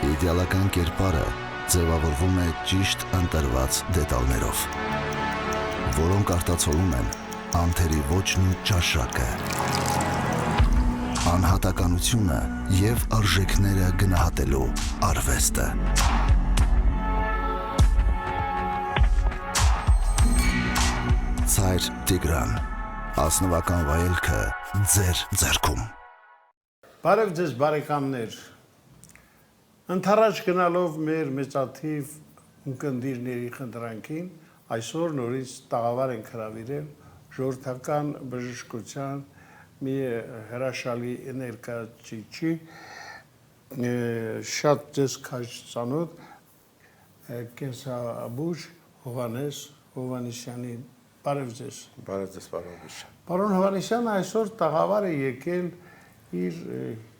Իդեալական կերպարը ձևավորվում է ճիշտ ընտրված դետալներով, որոնք արտացոլում են անթերի ոճն ու ճաշակը, անհատականությունը և արժեքները գնահատելու արվեստը։ Ցայր Տիգրան, ազնվական վայելքը ձեր ձեռքում։ Բարև ձեզ բարեկամներ, ընդառաջ գնալով մեր մեծաթիվ ունկնդիրների խնդրանքին, այսօր նորից տաղավար ենք հրավիրել ժողովրդական բժշկության մի հրաշալի ներկայացուցիչի, շատ ձեզ քաջ ծանոթ կենսաբույժ Հովհաննես Հովհաննիսյանի։ Բարև ձեզ։ Բարև ձեզ, պարոն Հովհաննիսյան։ Պարոն Հովհաննիսյանը այսօր տաղավար է եկել իր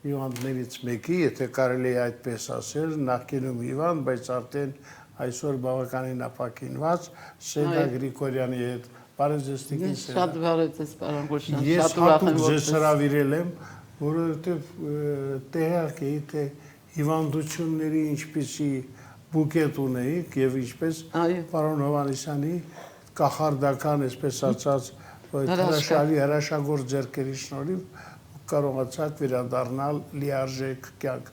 հիվանդներից մեկի, եթե կարելի է այդպես ասել, նախկինում հիվանդ, բայց արդեն այսօր բավականին ապաքինված Սեդա Գրիգորյանի հետ։ Բարև ձեզ, Տիկին Սեդա։ Շատ բարև ձեզ, պարոն Գուշյան։ Ես հատուկ ձեզ հրավիրել եմ, որովհետև տեղյակ էի, թե հիվանդությունների ինչպիսի բուկետ ունեիք եւ ինչպես պարոն Հովհաննիսյանի կախարդական, այսպես ասած, հրաշագործ ձեռքերի շնորհիվ կարողացաք վերադառնալ լիարժեք կյանք։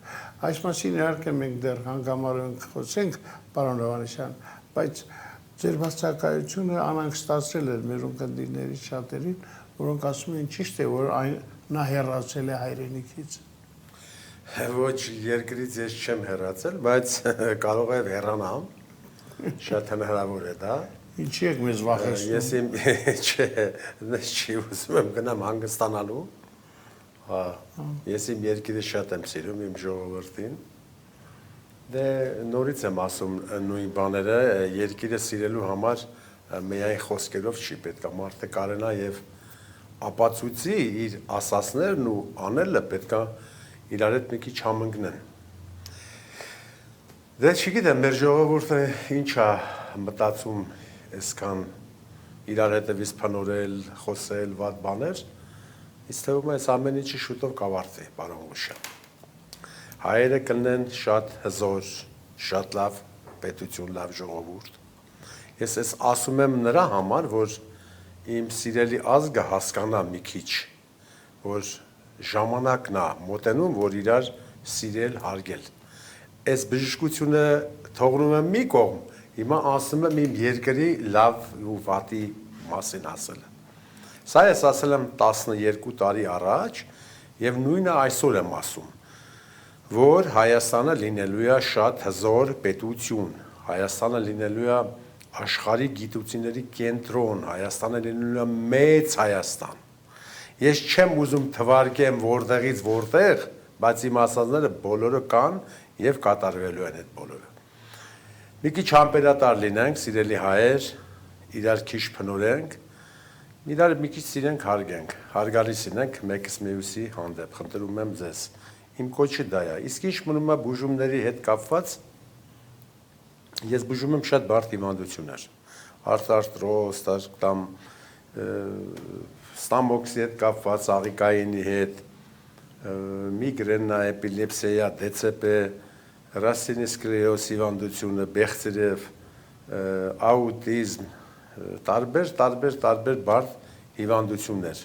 Այս մասին իհարկե մենք դեռ հանգամանորեն խոսենք, պարոն Հովհաննիսյան, բայց ձեր բացակայությունը անհանգստացրել էր մեր ունկնդիրների շատերին, որոնք ասում են ճիշտ է, որ նա հեռացել է հայրենիքից։ Ոչ, երկրից ես չեմ հեռացել, բայց կարող եմ հեռանամ, շատ հնարավոր է դա։ Ինչի եք մեզ վախեցնում։ Ես իմ չի ուզում եմ գնամ հանգստանալու։ Ես իմ երկիրը շատ եմ սիրում, իմ ժողովրդին։ Դե նորից եմ ասում նույն բաները, երկիրը սիրելու համար միայն խոսքերով չի պետք է մարդը կարենա եւ ապացույցի իր ասածներն ու անելը պետք է իրար հետ մի քիչ համընկնեն։ Դե չգիտեմ, մեր ժողովուրդը ինչ է մտածում այսքան իրար հետևից փնորել, խոսել, վատ բաներ, ինձ թվում է այս ամեն ինչը շուտով կավարտվի, պարոն Գուշյան։ Հայերը կլինեն շատ հզոր, շատ լավ պետություն, լավ ժողովուրդ։ Ես այս ասում եմ նրա համար, որ իմ սիրելի ազգը հասկանա մի քիչ, որ ժամանակն է մոտենում, որ իրար սիրել, հարգել։ Այս բժշկությունը թողնում եմ մի կողմ, հիմա ասում եմ իմ երկրի լավ ու վատի մասին ասելը։ Սա ես ասել եմ 12 տարի առաջ եւ նույնը այսօր եմ ասում, որ Հայաստանը լինելու է շատ հզոր պետություն, Հայաստանը լինելու է աշխարհի գիտությունների կենտրոն, Հայաստանը լինելու է մեծ Հայաստան։ Ես չեմ ուզում թվարկեմ որտեղից որտեղ, բայց իմ ասածները բոլորը կան եւ կատարվելու են այդ բոլորը։ Մի քիչ համբերատար լինենք, սիրելի հայեր, իրար քիչ փնորենք, իրար մի քիչ սիրենք, հարգենք, հարգալից լինենք մեկս մյուսի հանդեպ, խնդրում եմ ձեզ։ Իմ կոչը դա է։ Իսկ ինչ մնում է բուժումների հետ կապված, ես բուժում եմ շատ բարդ հիվանդություններ, արթրոզ, կամ ստամոքսի հետ կապված, աղիկայինի հետ, միգրենա, էպիլեպսիա, դեցեպե, ռասինի սկլերոզ հիվանդությունը, բեղծերև, աուտիզմ, տարբեր բարդ հիվանդություններ։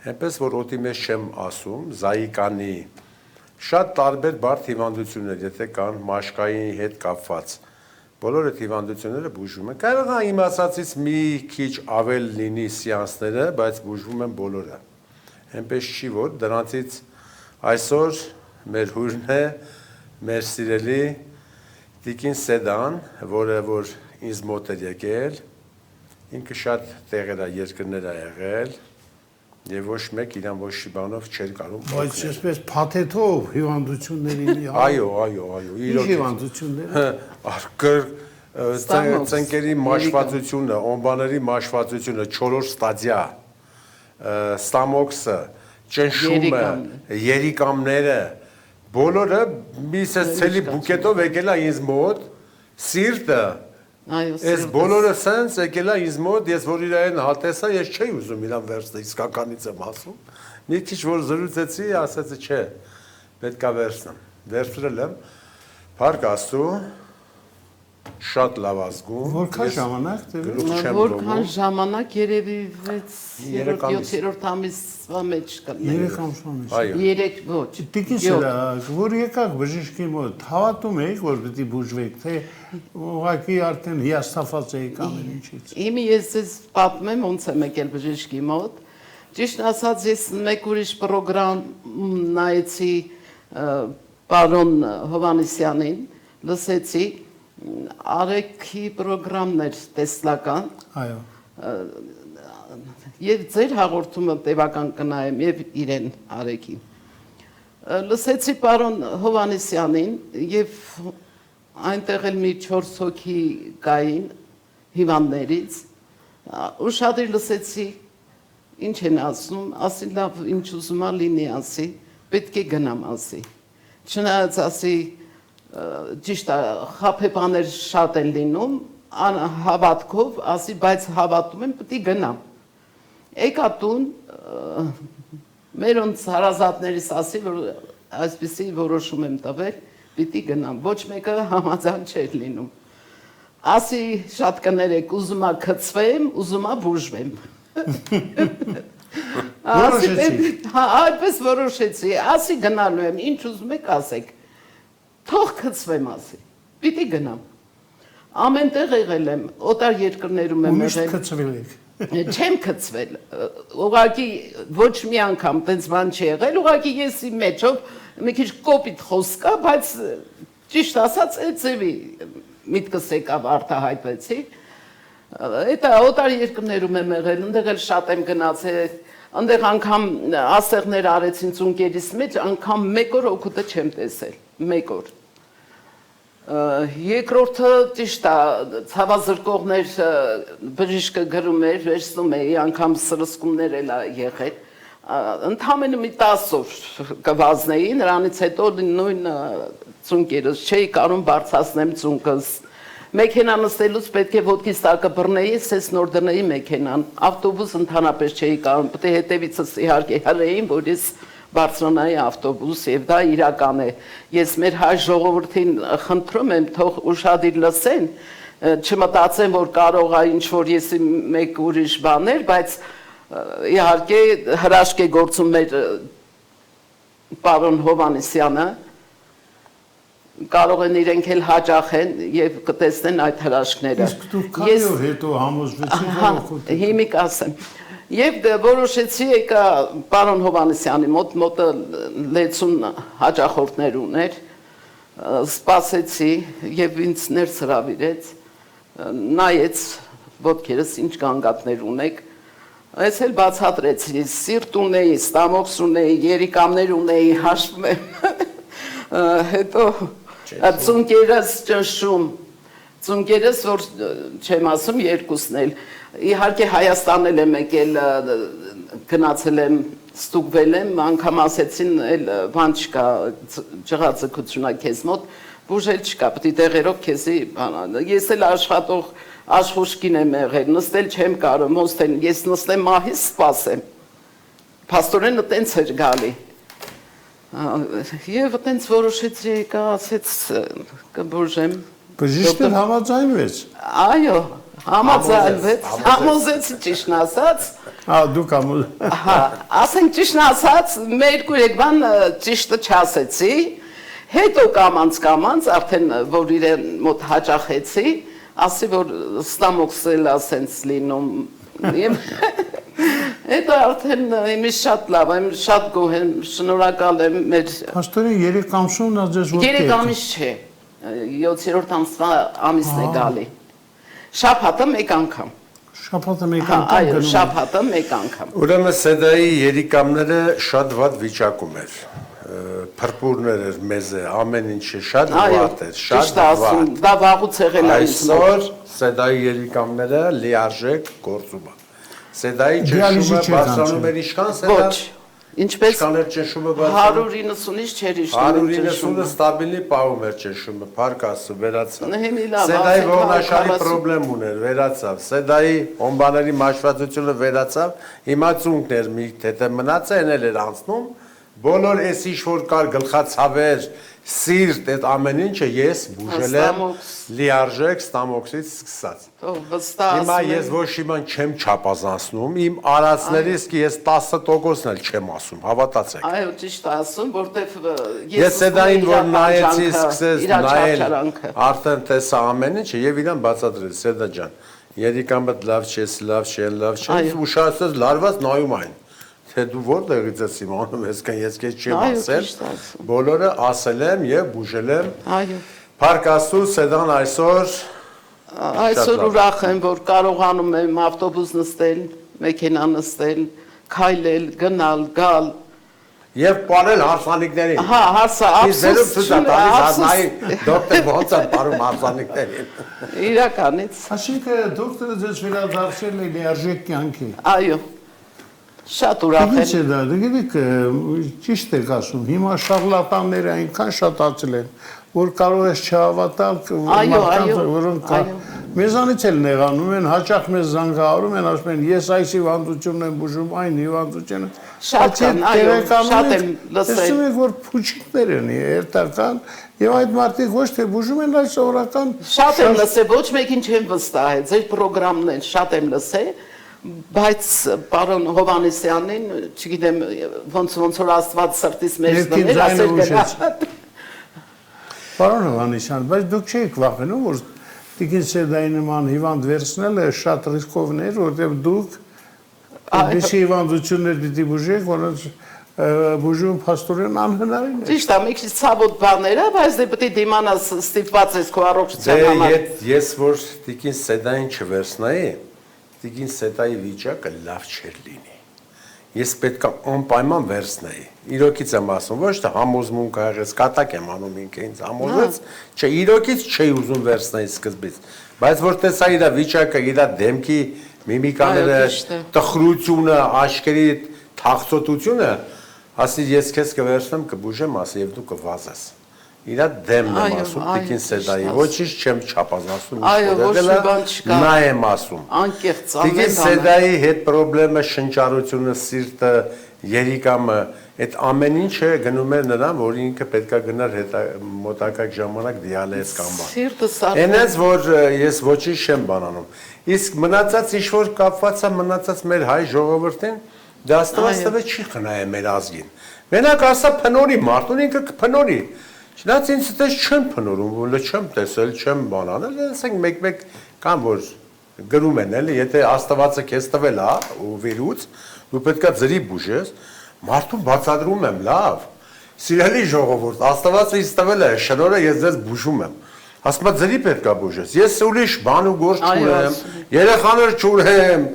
Այնպես որ օդի մեջ չեմ ասում, զայիկանի, շատ տարբեր բարդ հիվանդություններ, եթե կան մաշկային հետ կապված, բոլոր այդ հիվանդությունները բուժվում են։ Կարող է իմ ասածից մի քիչ ավել լինի սեանսները, բայց բուժվում են բոլորը։ Այնպես չի, որ դրանցից այսօր մեր հյուրն է մեր սիրելի Տիկին Սեդան, որը որ ինձ մոտ էր եկել, ինքը շատ տեղեր է, երկրներ է եղել, եւ ոչ մեկ իրան ոչ մի բանով չէր կարող օգնել։ Բայց այսպես փաթեթով հիվանդությունների Այո, իր հիվանդությունները ծնկերի մաշվածությունը, օմբաների մաշվածությունը, 4 ստադիա, ստամոքսը, ճնշումը, երիկամները, բոլորը մի սեցելի բուկետով եկել է ինձ մոտ, սիրտը, այս բոլորը սենց եկել է ինձ մոտ, ես որ իրեն հատեսա, ես չէի ուզում իրան վերցնել, իսկականից եմ ասում, մի քիչ որ զրուցեցի, ասեցի չէ, պետք է վերցնեմ, վերցրել եմ, Փառք Աստծո, շատ լավ ազգում։ Որքան ժամանակ դեռ Որքան ժամանակ երևի 6-7-րդ ամիսվա մեջ կլինի։ 3 ամսվա մեջ։ Այո։ 3 ոչ։ Տիկին սրա, որ եկաք բժշկի մոտ, հավատում եք, որ պիտի բուժվեք, թե ուղղակի արդեն հիասթափված եք ամեն ինչից։ Իմի ես ձեզ պատմեմ ոնց եմ եկել բժշկի մոտ։ Ճիշտ ասած ես մեկ ուրիշ պրոգրամ նայեցի պարոն Հովանեսյանին, լսեցի Արեքի պրոգրամն էր տեսլական։ Այո։ Եվ ձեր հաղորդումը տևական կնայեմ եւ իրեն Արեքի։ Լսեցի պարոն Հովանեսյանին եւ այնտեղ էլ մի 4 հոգի կային հիվանդներից։ Ուշադիր լսեցի ինչ են ասում, ասի լավ ինչ ուզում ա լինի ասի, պետք է գնամ ասի։ Չնայած ասի ճիշտ է, խաբեբաներ շատ են լինում, հավատքով, ասի, բայց հավատում եմ, պետք է գնամ։ Եկա տուն, մեր ոնց հարազատներիս ասի, որ այսպիսի որոշում եմ տվել, պետք է գնամ, ոչ մեկը համաձայն չէր լինում։ Ասի, շատ կներեք, ուզում ա գցվեմ, ուզում ա բուժվեմ։ Որոշեցի։ Հա, այդպես որոշեցի, ասի գնալու եմ, ինչ ուզում եք ասեք։ Թող գցվեմ ասի, պիտի գնամ։ Ամեն տեղ եղել եմ, օտար երկրներում եմ Միշտ եղել։ գցվել եք։ Չեմ գցվել, ուղղակի ոչ մի անգամ տենց բան չի եղել, ուղղակի ես իմ մեջով մի քիչ կոպիտ խոսք կա, բայց ճիշտ ասած այդ ձևի միտքս եկավ արտահայտվեցի։ Դա օտար երկրներում եմ եղել, ընդեղ էլ շատ եմ գնացել, ընդեղ անգամ ասեղներ արեցին ծունկերիս մեջ, անգամ մեկ օր օգուտը չեմ տեսել, մեկ օր։ Երկրորդը ճիշտ է, ցավազրկողներ բժիշկը գրում էր, վերցնում էի, անգամ սրսկումներ էլ եղել։ Ընդամենը մի 10 օր կվազնեի, նրանից հետո նույն ծունկերս չէի կարող բարձրացնեմ ծունկս։ Մեքենա նստելուց պետք է ոտքից տակը բռնեի, սես նոր դնեի մեքենան։ Ավտոբուս ընդհանրապես չէի կարող, պետք է հետևիցս իհարկե հրեին, որ ես բարձրանայի ավտոբուս եւ դա իրական է։ Ես մեր հայ ժողովրդին խնդրում եմ, թող ուշադիր լսեն, չմտածեն, որ կարող է ինչ որ ես մեկ ուրիշ բաներ, բայց իհարկե հրաշք է գործում մեր պարոն Հովանեսյանը, կարող են իրենք էլ հաճախեն եւ կտեսնեն այդ հրաշքները։ Իսկ դուք քանի օր հետո համոզվեցիք, որ օգուտ։ Հիմիկ ասեմ։ Եվ որոշեցի եկա պարոն Հովանեսյանի մոտը 60 հաճախորդներ ուներ, սպասեցի եւ ինձ ներս հրավիրեց, նայեց ոտքերս ինչ գանգատներ ունեք, այս էլ բացատրեցի, սիրտ ունեի, ստամոքս ունեի, երիկամներ ունեի, հաշվում եմ, հետո ծունկերս ճնշում, ծունկերս, որ չեմ ասում, երկուսն էլ, իհարկե Հայաստան էլ եմ եկել, գնացել եմ, ստուգվել եմ, անգամ ասեցին, բան չկա, ջղաձգությունա քեզ մոտ, բուժել չկա, պետք է տեղերով քեզի, ես էլ աշխատող աշխուժքին եմ եղել, նստել չեմ կարող, ոստեն, ես նստեմ մահից սպասեմ, փաստորենը տենց էր գալի, եւ տենց որոշեցի եկա, ասեց կբուժեմ։ Բժիշկն համաձայնվեց։ Այո, համաձայնվեց, համոզեցի ճիշտն ասած։ Դուք Հա, ասենք ճիշտն ասած, մեր կուրեկվան ճիշտը չասեցի, հետո կամանց արդեն որ իրեն մոտ հաճախեցի, ասի որ ստամոքսել ասենց լինում եւ հետո արդեն իմից շատ լավ եմ, շատ գոհ եմ, շնորհակալ եմ մեր Փաստորեն 3 ամսումն ա ձեզ ոտքի։ 3 ամիս չէ, 7-րդ ամիսն է գալի։ Շաբաթը մեկ անգամ։ Շաբաթը մեկ անգամ գնում։ Այո, շաբաթը մեկ անգամ։ Ուրեմն Սեդայի երիկամները շատ վատ վիճակում էր։ Փրփուրներ էր մեզ է, ամեն ինչը շատ վատ էր, շատ վատ։ Դա վաղուց եղել է ինձ մոտ։ Այսօր Սեդայի երիկամները լիարժեք գործում են։ Սեդայի ճնշումը բարձրանում էր ինչքան Սեդա։ Ոչ, ինչպես Ինչքան էր ճնշումը բարձրանում։ 190-ից չէր իջնում։ 190-ը ստաբիլի պահում էր ճնշումը, փառք Աստծո, վերացավ։ Հիմիլավ, Սեդայի ողնաշարի խնդրեմ ուներ, վերացավ։ Սեդայի օմբաների մաշվածությունը վերացավ։ Հիմա ծունկներ մի թեթե մնաց է, էնել էր անցնում, բոլոր այս ինչ որ կար գլխացավեր, սիրտ, այդ ամեն ինչը ես բուժել եմ լիարժեք ստամոքսից սկսած։ Հիմա ես ոչ իման չեմ չափազանցնում, իմ արածներից ես 10%-ն էլ չեմ ասում, հավատացեք։ Այո, ճիշտ ասում, որտեվ ես սեդային որ նայեցի, սկսեց նայել, արդեն տեսա ամեն ինչը եւ իրան բացատրեց, Սեդա ջան, երիկամդ լավ չես, լավ չէ, լավ չէ, ուշացած լարված նայում այն։ Թե դու որտեղից ես իմանում, ես քեզ չեմ ասել, բոլորը ասել եմ եւ բուժել եմ։ Այո։ Փառք Աստծո, Սեդան այսօր ուրախ եմ, որ կարողանում եմ ավտոբուս նստել, մեքենա նստել, քայլել, գնալ, գալ եւ պարել հարսանիքներին։ Հա, ափսոս չունի, դոկտոր ոնց է պարում հարսանիքներին։ Իրականից։ Այսինքն դոկտորը ձեզ վերադարձել է լիարժեք կյանքի։ Այո։ Շատ ուրախ եմ։ Գիտեք դա, գիտեք, ճիշտ եք ասում, հիմա շարլատանները այնքան շատացել են, որ կարող ես չհավատալ մարդկանց, որոնք մեզանից էլ նեղանում են, հաճախ մեզ զանգահարում են, ասում են, ես այս հիվանդությունն եմ բուժում, այն հիվանդությունը։ Շատ կան, այո, շատ եմ լսել։ Տեսնում եք, որ փուչիկներ են երթական, եւ այդ մարդիկ ոչ թե բուժում են, այլ սովորական։ Շատ եմ լսել, ոչ մեկին չեմ վստահել, ձեր պրոգրամն են շատ եմ լսել, բայց պարոն Հովհաննիսյանին, չգիտեմ, ոնց որ Աստված սրտից մեջ դներ, ասել գնա։ Պարոն Հովհաննիսյան, բայց դուք չեք վախենում, որ Տիկին Սեդայի նման հիվանդ վերցնելը շատ ռիսկովն էր, որտեղ դուք այդպիսի հիվանդություններ պիտի բուժեք, որոնց բուժում փաստորեն անհնարին է։ Ճիշտ է, մի քիչ ցավոտ բաներ է, բայց դե պետք է դիմանաս ստիպված ես քո առողջության համար։ Ես որ Տիկին Սեդային չվերցնայի, Տիկին Սեդայի վիճակը լավ չէր լինի։ Ես պետք է անպայման վերցնեի։ Իրոքից եմ ասում, ոչ թե համոզմունք ա եղած, կատակ եմ անում ինքը ինձ համոզեց, չէ, իրոքից չէի ուզում վերցնել սկզբից, բայց որ տեսա իր վիճակը, իր դեմքի միմիկաները, տխրությունը, աչքերի թախծոտությունը, ասի ես քեզ կվերցնեմ, կբուժեմ, ասի եւ դու կվազես։ Իրա դեմն եմ ասում Տիկին Սեդայի, ոչինչ չեմ չափազանցում, նա եմ ասում։ Անկեղծ Տիկին Սեդայի հետ խնդրեմը շնչառությունը, սիրտը, երիկամը, այդ ամեն ինչը գնում էր նրան, որ ինքը պետքա գնար մոտակա ժամանակ դիալիզ կամ բան։ Սիրտը սարքում։ Այնպես որ ես ոչինչ չեմ բանանում։ Իսկ մնացած ինչ որ կապված է մնացած մեր հայ ժողովրդին, դա Աստված տվե չի խնայե մեր ազգին։ Մենակ ասա փնորի մարդուն ինքը կփնորի։ Չնայած ինձ դες չեմ փնորում, որ չեմ տեսել, չեմ բանանել, ասենք մեկ-մեկ կան որ գրում են էլի, եթե Աստվածը քեզ տվել է ու վիրուց, դու պետքա ձրի բուժես, մարդուն բացատրում եմ, լավ։ Սիրելի ժողովուրդ, Աստվածը ինձ տվել է, շնորհը ես ձեզ բուժում եմ։ Ասում եմ ձրի պետքա բուժես։ Ես ուրիշ բան ու գործ չունեմ, երեխաներ չունեմ,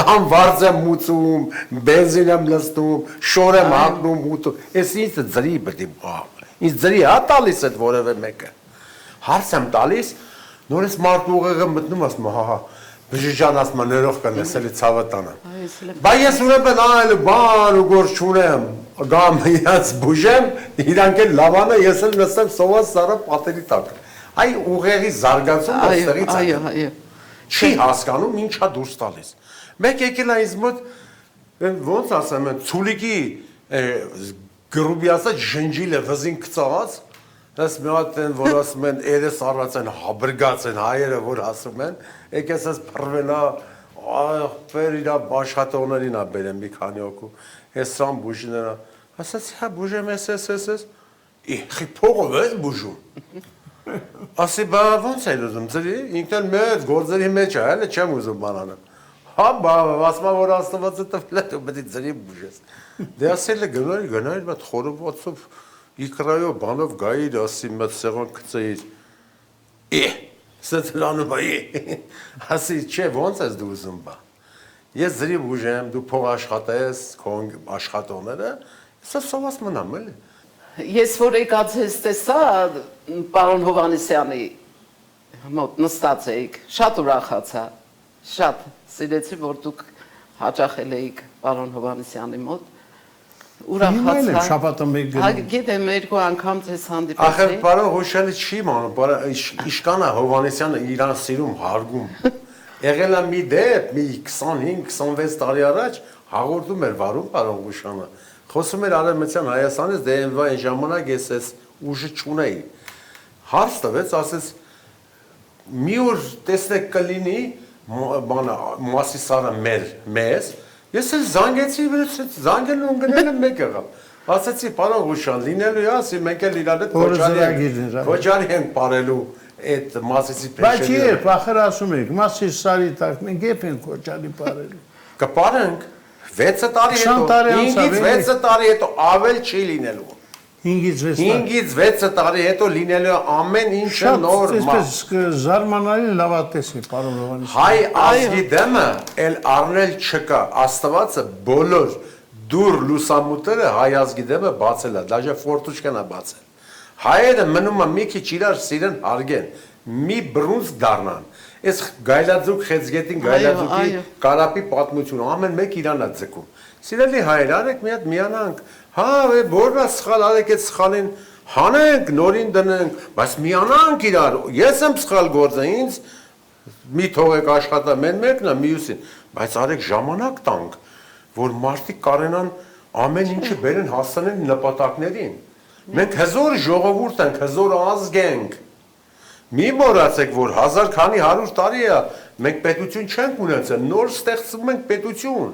տան վարձ եմ մուծում, բենզին եմ լցնում, շոր եմ հագնում, ուտում։ Ես ինձ ձրի պետք է Ինձ ձրի հա տալիս այդ որևէ մեկը։ Հարց եմ տալիս, նորից մարդ ուղեղը մտնում ասում հա բժշկան ասում ներող կնես էլի ցավը տանը։ Բայց ես ուրեմն այլ բան ու գործ չունեմ, գամ իրաց բուժեմ, իրանք էլ լավանը ես էլ նստեմ սոված սառը պատերի տակ։ Այ ուղեղի զարգացումը այստեղից է։ Այո, այո։ Չի հասկանում ինչա դուրս տալիս։ Մեկ եկել է ինձ մոտ ոնց ասեմ, ցուլիկի Գրուբիասը ջնջիլը վզին կծած, ես մի հատ են, որ ասում են, երես առած են, հաբրգած են, հայերը, որ ասում են, եկես ես պրվենա, պեր իրա աշխատողներին ա բերեմ մի քանի օկու, ես սրան բուժին էրա, ասացի, հա բուժեմ ես, խի փողով ես բուժում, ասի, բա ոնց է ուզում, ձրի, ինքն մեծ գործերի մեջ է, հելը չեմ ուզում բանանեմ, հա, ասմա, որ Աստվածը տվել է, դու պետք է ձրի բուժես, դե ասել է գնայր, մատ խորովածով, իքրայով, բանով գայիր, ասի, մատ սեղան կծեիր, սեթլանում բայի, ասի, չէ, ոնց ես դու ուզում բա, ես ձրի բուժեմ, դու փող աշխատես, քոն աշխատողները, սա սովաս մնամ, էլի։ Ես որ եկած ես տեսա, պարոն Հովհաննիսյանի մոտ նստած էիք, շատ ուրախացա, շատ սիրեցի, որ դուք հաճախել էիք պարոն Հովհաննիսյանի մոտ, ուրախացա։ Հիմա էլ շաբաթը մեկ գնում։ Գիտեմ, երկու անգամ ձեզ հանդիպեցի։ Ախր պարոն Հուշյանը չի մանում, իշկանը Հովհաննիսյանը իրան սիրում, հարգում։ Եղել է մի դեպ, մի 25-26 տարի առաջ հաղորդում էր վարում պարոն Հուշյանը, Խոսում էր Արևմտյան Հայաստանից, դե այն ժամանակ ես այս ուժը չունեի։ Հարց տվեց, ասեց մի օր տեսնեք կլինի բանը Մասիսարը մեզ, ես էլ զանգեցի, զանգել ու գնել եմ մեկ եղավ։ Ասեցի, պարոն Ղուշան, լինելու է, ասի, մենք էլ իրար հետ Քոչարի ենք պարելու այդ Մասիսի փեշերի։ Բայց երբ ախր ասում եք, Մասիսարի տակ մենք երբ ենք Քոչարի պարելու։ Կպարենք 6 տարի հետո, 5-ից 6 տարի հետո ավել չի լինելու։ 5-ից 6 տարի հետո լինելու ամեն ինչը նոր։ Այսպես զարմանալի լավատես է, պարոն Հովհաննիսյան։ Հայ ազգի դեմը էլ առնել չկա, Աստվածը բոլոր դուր լուսամուտները հայ ազգի դեմը բացել է, դաժե ֆորտուչկան է բացել։ Հայերը մնում է մի քիչ իրար սիրեն հարգեն, մի բռունցք դառնան։ Այս գայլաձուկ խեցգետին գայլաձուկի կարապի պատմությունը ամեն մեկ իրանա ձգում։ Սիրելի հայեր, արեք մի հատ միանանք։ Հա, որն է սխալ, արեք այդ սխալին հանենք, նորին դնենք, բայց միանանք իրար։ Ես եմ սխալ գործը, ինձ մի թողեք աշխատա մեն մեկն է մյուսին, բայց արեք ժամանակ տանք, որ մարդիկ կարենան ամեն ինչը բերեն հասցնեն նպատակներին։ Մենք հզոր ժողովուրդ ենք, հզոր ազգ ենք։ Մի մոռացեք, որ 1000 քանի 100 տարի է, մենք պետություն չենք ունեցել, նոր ստեղծում ենք պետություն։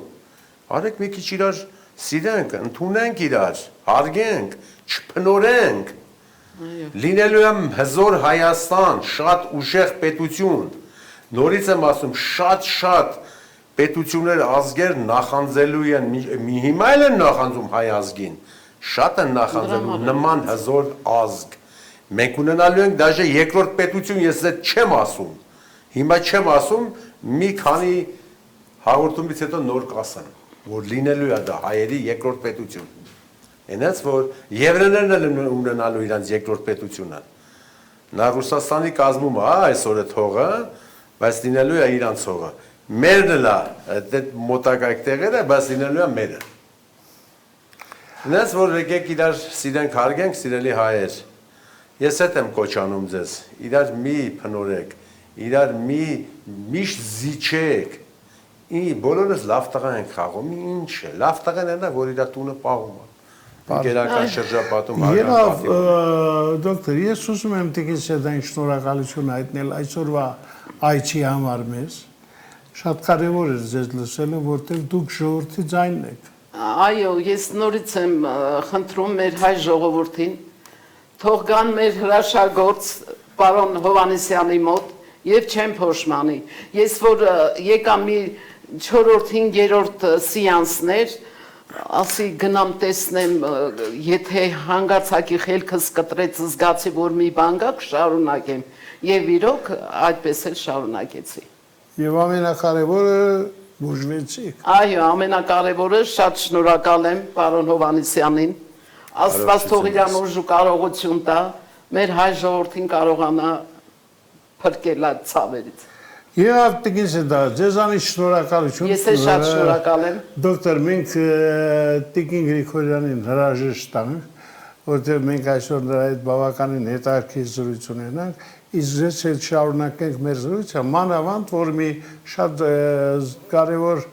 Արեք մի քիչ իրար սիրենք, ընդունենք իրար, հարգենք, չփնորենք։ Լինելու է հզոր Հայաստան, շատ ուժեղ պետություն։ Նորից եմ ասում, շատ պետություններ, ազգեր նախանձելու են, հիմա էլ են նախանձում հայ ազգին, շատ են նախանձելու նման հզոր ազգ։ Մենք ունենալու ենք դաժե երկրորդ պետություն, ես այդ չեմ ասում, հիմա չեմ ասում, մի քանի հաղորդումից հետո նոր կասեմ, որ լինելու է դա հայերի երկրորդ պետություն։ Այնպես որ եվրեներն էլ ունենալու իրանց երկրորդ պետությունը։ Նա Ռուսաստանի կազմում է այսօր այդ հողը, բայց լինելու է իրանց հողը։ Մերն էլ է, այդ մոտակայք տեղերը, բայց լինելու է մերը։ Այնպես որ եկեք իրար սիրենք հարգենք, սիրելի հայեր։ Ես հետ եմ կոչանում ձեզ, իրար մի փնորեք, իրար մի միշտ զիջեք, բոլորս լավ տղա ենք խաղում, ինչ է, լավ տղան է, որ իրար տունը պաղում է, գերական շրջապատում Երավ, դոկտոր, ես ուզում եմ տիկին Սեդային շնորհակալություն հայտնել այսօրվա այցի համար մեզ, շատ կարևոր է ձեզ լսելը, որտեղ դուք ժողովրդի ձայնն եք։ Այո, ես նորից եմ խնդրում մեր հայ ժողովրդին, թող գան մեր հրաշագործ պարոն Հովհաննիսյանի մոտ եւ չեմ փոշմանի։ Ես որ եկա մի 4-5-րդ սեանսներ, ասի գնամ տեսնեմ, եթե հանգարցակի խելքս կտրեց զգացի, որ մի բան գա, կշարունակեմ։ Եվ իրոք այդպես էլ շարունակեցի։ Եվ ամենակարևորը բուժվեցիք։ Այո, ամենակարևորը շատ շնորհակալ եմ պարոն Հովհաննիսյանին։ Աստված թող իրան ուժ ու կարողություն տա, մեր հայ ժողովրդին կարողանա փրկել այդ ցավերից։ Եվ տիկին Սեդա, ձեզանից շնորհակալություն։ Ես էլ շատ շնորհակալ եմ։ Դոկտոր, մենք տիկին Գրիգորյանին հրաժեշտ տանք, որտեղ մենք այսօր նրա հետ բավականին հետաքրքիր զրույց ունենանք, իսկ ձեզ հետ շարունակենք մեր զրույցը, մանավանդ որ մի շատ կարևոր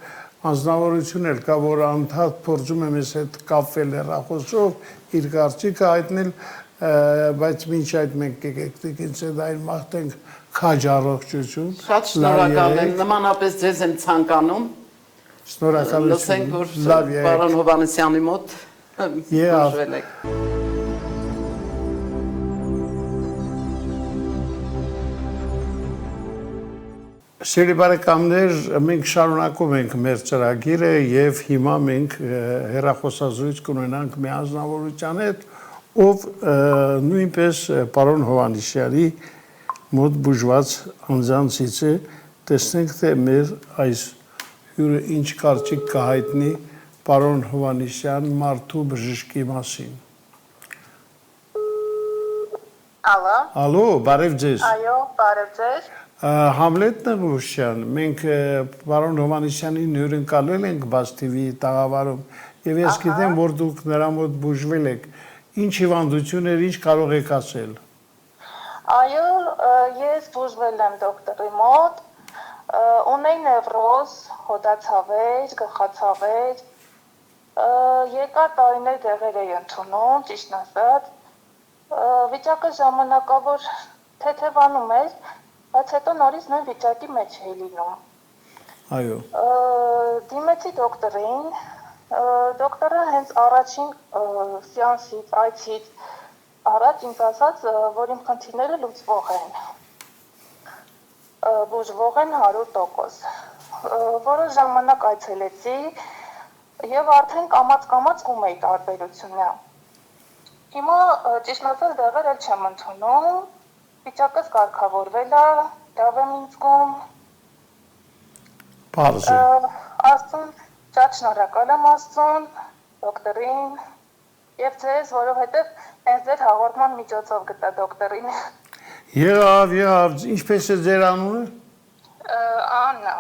անձնավորություն էլ կա, որ անդադ փորձում եմ ես հետ կապվել հեռախոսով իր կարծիքը հայտնել, բայց մինչ այդ մենք եկեք տիկին Սեդային մաղթենք քաջ առողջություն։ Շատ շնորհակալ եմ, նմանապես ձեզ եմ ցանկանում։ Շնորհակալություն։ Լսենք, որ պարոն Հովհաննիսյանի մոտ բուժվել եք։ Սիրելի բարեկամներ, մենք շարունակում ենք մեր ծրագիրը եւ հիմա մենք հեռախոսազրույց կունենանք մի անձնավորության հետ, ով նույնպես պարոն Հովհաննիսյանի մոտ բուժված անձանցից է, տեսնենք թե մեր այս հյուրը ինչ կարծիք կհայտնի պարոն Հովհաննիսյան մարդու բժշկի մասին։ Ալո, բարև ձեզ։ Այո, բարև ձեզ։ Համլետ Նղուշյան, մենք պարոն Հովհաննիսյանին հյուրընկալվել ենք Բաց TV տաղավարում եւ ես գիտեմ, որ դուք նրա մոտ բուժվել եք։ Ինչ հիվանդություններ, ինչ կարող եք ասել։ Այո, ես բուժվել եմ դոկտորի մոտ, ունեի նևրոզ, հոդացավեր, գլխացավեր, Երկար տարիներ դեղեր էի ընդունում, ճիշտն ասած։ Վիճակը ժամանակավոր թեթևանում էր, բայց հետո նորից նույն վիճակի մեջ էի լինում։ Այո։ Դիմեցի դոկտորին, դոկտորը հենց առաջին սեանսից, այցից առաջ ինձ ասաց, որ իմ խնդիրները լուծվող են, բուժվող են 100%։ Որոշ ժամանակ այցելեցի եւ արդեն կամաց գում էի տարբերությունը։ Հիմա ճիշտ ասած դեղեր էլ չեմ ընդունում, վիճակս կարգավորվել է, լավ եմ ինձ զգում։ Պարզ է։ Աստծուն շատ շնորհակալ եմ Աստծուն, դոկտորին եւ ձեզ, որովհետեւ հենց ձեր հաղորդման միջոցով գտա դոկտորին։ Եղավ, ինչպես է ձեր անունը։ Աննա։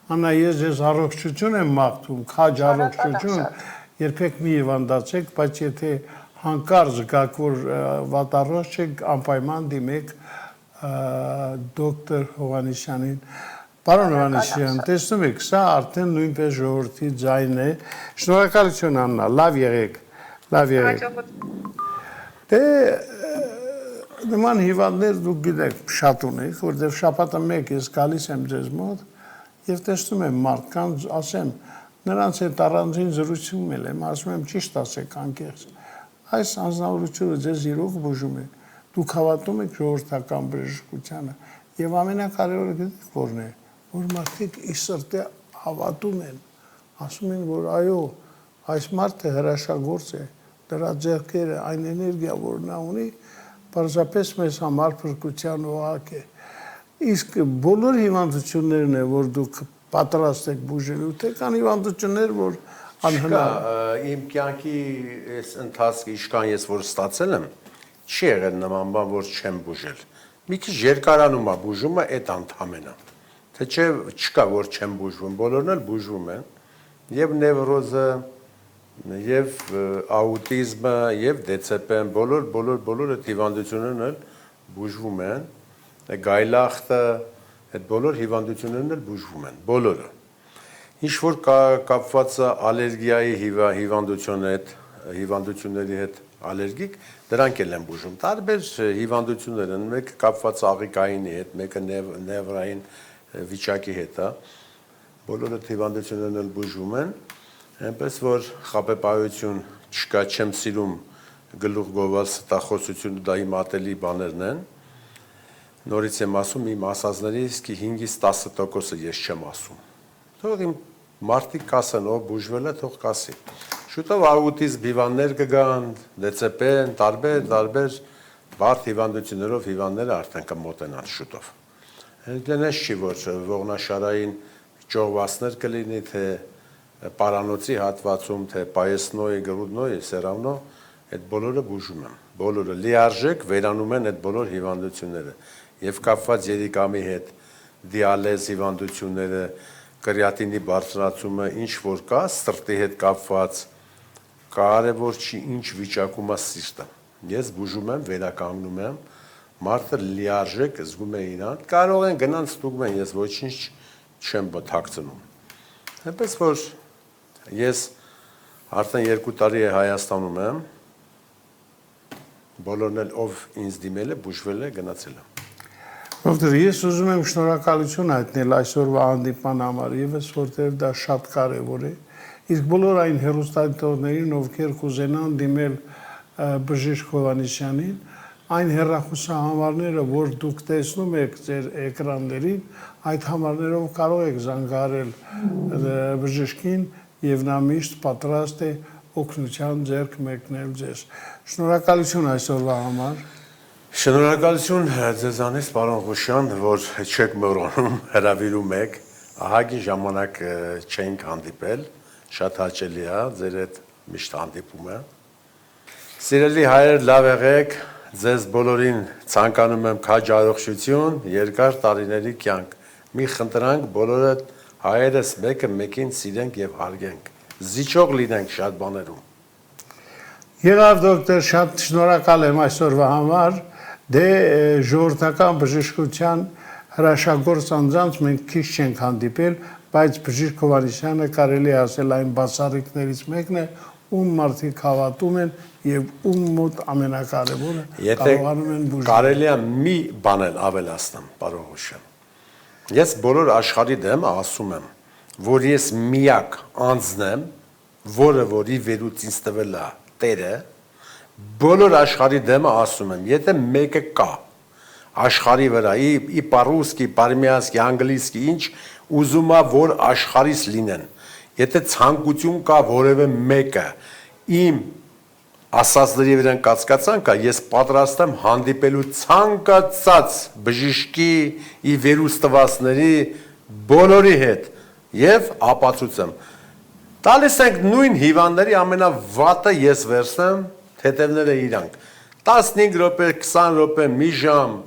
Աննա, ես ձեզ առողջություն եմ մաղթում, քաջ առողջություն, երբեք մի հիվանդացեք, բայց եթե հանկարծ գաք, որ վատառողջ եք, անպայման դիմեք դոկտոր Հովհաննիսյանին։ Պարոն Հովհաննիսյան, տեսնում եք, սա արդեն նույնպես ժողովրդի ձայնն է։ Շնորհակալություն Աննա, լավ եղեք, լավ եղեք։ Դե նման հիվանդներ դուք գիտեք շատ ունեք, որտեղ շաբաթը մեկ ես գալիս եմ ձեզ մոտ եւ տեսնում եմ մարդկանց, ասեմ, նրանց հետ առանձին զրուցում եմ, ասում եմ ճիշտ ասեք անկեղծ։ Այս անձնավորությունը ձեզ իրոք բուժում է։ Դուք հավատում եք ժողովրդական բժշկությանը եւ ամենակարևորը գիտեք որն է, որ մարդիկ ի սրտե հավատում են, ասում են, որ այո, այս մարդը հրաշագործ է, դրա ձեռքերը, այն էներգիա, որ նա ունի, պարզապես մեզ համար փրկության օղակ է։ Իսկ բոլոր հիվանդություններն է, որ դուք պատրաստ եք բուժելու, թե կան հիվանդություններ, որ անհնար։ Իմ կյանքի այս ընթացքի իշքան ես որ ստացել եմ, չի եղել նման բան, որ չեմ բուժել։ Մի քիչ երկարանում է բուժումը այդ անդամենը։ Թե չէ չկա որ չեմ բուժվում, բոլորն էլ բուժվում են, եւ նևրոզը, եւ աուտիզմը, եւ դեցեպեն, բոլոր այդ հիվանդություններն էլ բուժվում են, գայլախտը, այդ բոլոր հիվանդություններն էլ բուժվում են, բոլորը։ Ինչ որ կապված է ալերգիայի հիվանդությունների հետ ալերգիկ, դրանք էլ են բուժում։ Տարբեր հիվանդություններ են, մեկը կապված աղիկայինի հետ, մեկը նևրային վիճակի հետ է, բոլորը հիվանդություններն էլ բուժվում են, այնպես որ խաբեբայություն չկա, չեմ սիրում գլուխ գովալ ստախոսությունը, դա իմ ատելի բաներն են։ Նորից եմ ասում, իմ ասածների 5-ից 10% ես չեմ ասում։ Թող իմ մարդիկ կասեն, ով բուժվել է, թող կասի։ Շուտով աուտիզմ հիվանդներ կգան, դեցեպեն, տարբեր բարդ հիվանդություններով հիվանդները արդեն կմոտենան շուտով։ Դենես չի, որ ողնաշարային ճողվածներ կլինի, թե պարանոցի հատվածում, թե պայեսնոյի, գրուդնոյի, սերավնո, այդ բոլորը բուժում եմ, բոլորը լիարժեք վերանում են այդ բոլոր հիվանդությունները եւ կապված երիկամի հետ, դիալեզ հիվանդությունները, կրեատինի բարձրացումը, ինչ որ կա, սրտի հետ կապված, կարևոր չի ինչ վիճակում է սիրտը։ Ես բուժում եմ, վերականգնում եմ, մարդը լիարժեք զգում է իրան, կարող են գնան ստուգում են, ես ոչինչ չեմ թաքցնում։ Այնպես որ ես արդեն 2 տարի է Հայաստանում եմ, բոլորն էլ ով ինձ դիմել է, բուժվել է, գնացել է։ Դոկտոր, ես ուզում եմ շնորհակալություն հայտնել այսօրվա հանդիպման համար եւս, որտեղ դա շատ կարեւոր է։ Իսկ բոլոր այն հեռուստադիտողներին, ովքեր կուզենան դիմել բժիշկ Հովհաննիսյանին, այն հեռախոսահամարները, որ դուք տեսնում եք ձեր էկրաններին, այդ համարներով կարող եք զանգահարել բժշկին եւ նա միշտ պատրաստ է օգնության ձեռք մեկնել ձեզ։ Շնորհակալություն այսօրվա համար։ Շնորհակալություն ձեզանից, պարոն Ղուշյան, որ չեք մոռանում, հրավիրում եք, ահագին ժամանակ չենք հանդիպել, շատ հաճելի է, ձեր հետ միշտ հանդիպում է։ Սիրելի հայեր, լավ եղեք, ձեզ բոլորին ցանկանում եմ քաջ առողջություն, երկար տարիների կյանք։ Մի խնդրանք բոլորը հայերս մեկը մեկին սիրենք եւ հարգենք։ Զիջող լինենք շատ բաներում։ Եղավ դոկտոր, շատ շնորհակալ եմ այսօրվա համար։ Դե ժողովրդական բժշկության հրաշագործ անձանց մենք քիչ չենք հանդիպել, բայց Բժիշկ Հովհաննիսյանը կարելի է ասել այն բացառիկներից մեկն է, ում մարդիկ հավատում են եւ ում մոտ ամենակարևորը կարողանում են բուժել։ Կարելի է մի բան էլ ավելացնեմ, պարոն Հուշյան։ Ես բոլոր աշխարհի դեմ ասում եմ, որ ես միակ անձն եմ, որը որի վերուց ինձ տվել է Տերը, բոլոր աշխարհի դեմ ասում եմ, եթե մեկը կա աշխարհի վրա, ի պարուսկի, պարմիանսկի, անգլիսկի, ինչ ուզում է որ աշխարհից լինեն, եթե ցանկություն կա որևէ մեկը իմ ասածների վրա կասկածան կա, ես պատրաստ եմ հանդիպելու ցանկացած բժշկի ի վերուց տվածների բոլորի հետ եւ ապացուցեմ։ Տալիս ենք նույն հիվանդների ամենավատը ես վերցնեմ, թեթևները իրանք 15 րոպե, 20 րոպե, մի ժամ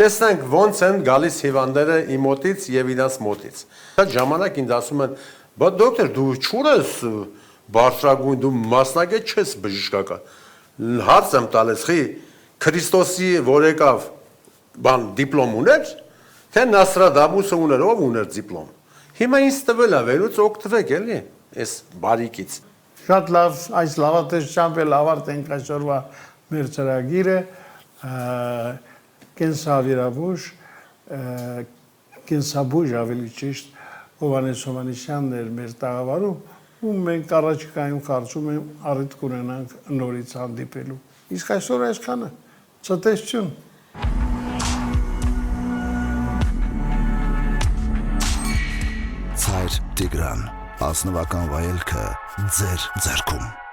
տեսնենք ոնց են գալիս հիվանդները իմ մոտից եւ իրաց մոտից։ Այդ ժամանակ ինձ ասում են, «Բա դոկտոր, դու չուր ես բարձրագույն, դու մասնագետ չես բժշկական»։ Հարց եմ տալիս, խի Քրիստոսի որ եկավ բան դիպլոմ ուներ, թե Նաստրադամուսը ուներ, ով ուներ դիպլոմ։ Հիմա ինձ տվել է վերուց օգտվեք էլի այս բարիկից։ Շատ լավ, այս լավատեսությամբ էլ ավարտենք այսօրվա մեր ծրագիրը, կենսավիրաբույժ, կենսաբույժ ավելի ճիշտ Հովհաննես Հովհաննիսյանն էր մեր տաղավարում, ում մենք առաջիկայում կարծում եմ առիթ կունենանք նորից հանդիպելու։ Իսկ այսօր այսքանը, ցտեսություն։ Ցայր Տիգրան, ազնվական վայելքը ձեր ձեռքում։